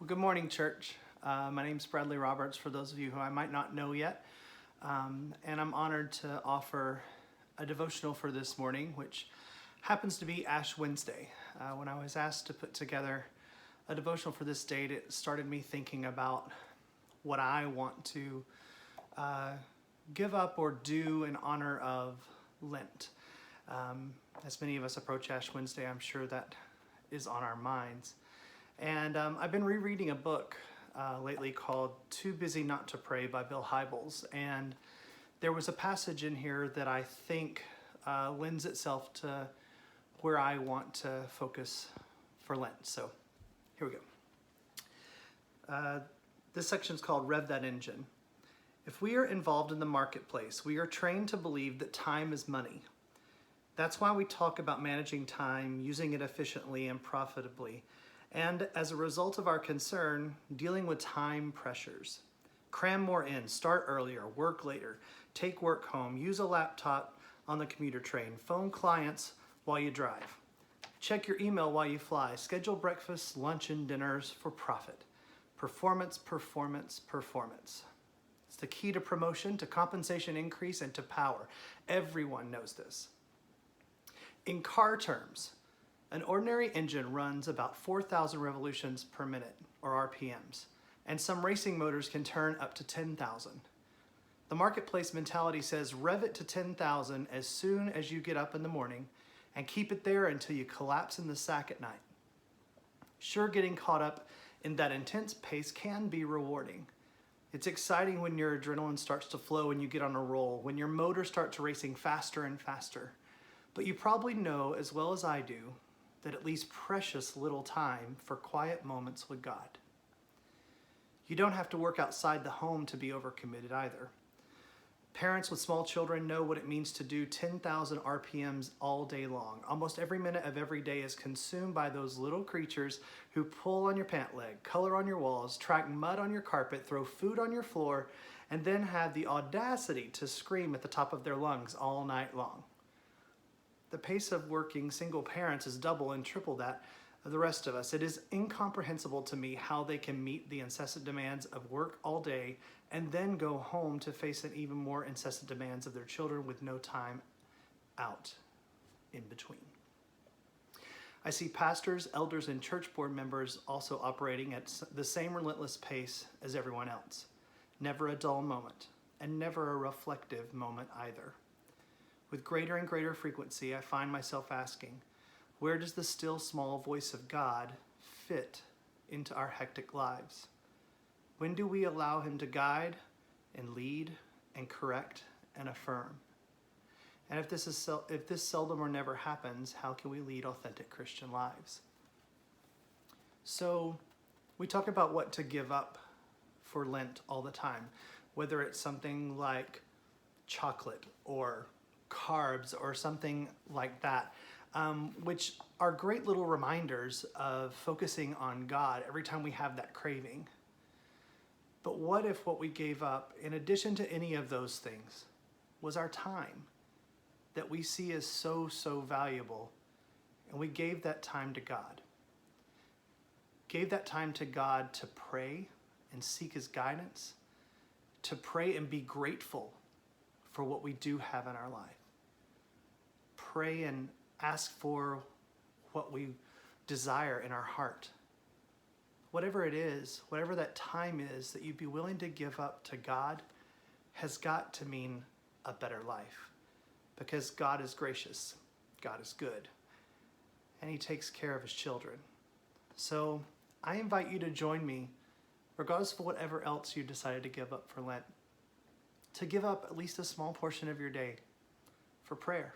Well, good morning, church. My name's Bradley Roberts, for those of you who I might not know yet. And I'm honored to offer a devotional for this morning, which happens to be Ash Wednesday. When I was asked to put together a devotional for this date, it started me thinking about what I want to give up or do in honor of Lent. As many of us approach Ash Wednesday, I'm sure that is on our minds. And I've been rereading a book lately called Too Busy Not to Pray by Bill Hybels. And there was a passage in here that I think lends itself to where I want to focus for Lent. So here we go. This section is called Rev That Engine. If we are involved in the marketplace, we are trained to believe that time is money. That's why we talk about managing time, using it efficiently and profitably, and as a result of our concern, dealing with time pressures. Cram more in, start earlier, work later, take work home, use a laptop on the commuter train, phone clients while you drive. Check your email while you fly, schedule breakfast, lunch, and dinners for profit. Performance, performance, performance. It's the key to promotion, to compensation increase, and to power. Everyone knows this. In car terms, an ordinary engine runs about 4,000 revolutions per minute, or RPMs, and some racing motors can turn up to 10,000. The marketplace mentality says rev it to 10,000 as soon as you get up in the morning and keep it there until you collapse in the sack at night. Sure, getting caught up in that intense pace can be rewarding. It's exciting when your adrenaline starts to flow and you get on a roll, when your motor starts racing faster and faster. But you probably know as well as I do that it leaves precious little time for quiet moments with God. You don't have to work outside the home to be overcommitted either. Parents with small children know what it means to do 10,000 RPMs all day long. Almost every minute of every day is consumed by those little creatures who pull on your pant leg, color on your walls, track mud on your carpet, throw food on your floor, and then have the audacity to scream at the top of their lungs all night long. The pace of working single parents is double and triple that of the rest of us. It is incomprehensible to me how they can meet the incessant demands of work all day and then go home to face an even more incessant demands of their children with no time out in between. I see pastors, elders, and church board members also operating at the same relentless pace as everyone else. Never a dull moment, and never a reflective moment either. With greater and greater frequency, I find myself asking, where does the still small voice of God fit into our hectic lives? When do we allow him to guide and lead and correct and affirm? And if this seldom or never happens, how can we lead authentic Christian lives? So we talk about what to give up for Lent all the time, whether it's something like chocolate or carbs or something like that, which are great little reminders of focusing on God every time we have that craving. But what if what we gave up, in addition to any of those things, was our time that we see as so valuable, and we gave that time to God? Gave that time to God to pray and seek his guidance, to pray and be grateful for what we do have in our life. Pray and ask for what we desire in our heart. Whatever it is, whatever that time is that you'd be willing to give up to God, has got to mean a better life. Because God is gracious, God is good, and he takes care of his children. So I invite you to join me, regardless of whatever else you decided to give up for Lent, to give up at least a small portion of your day for prayer.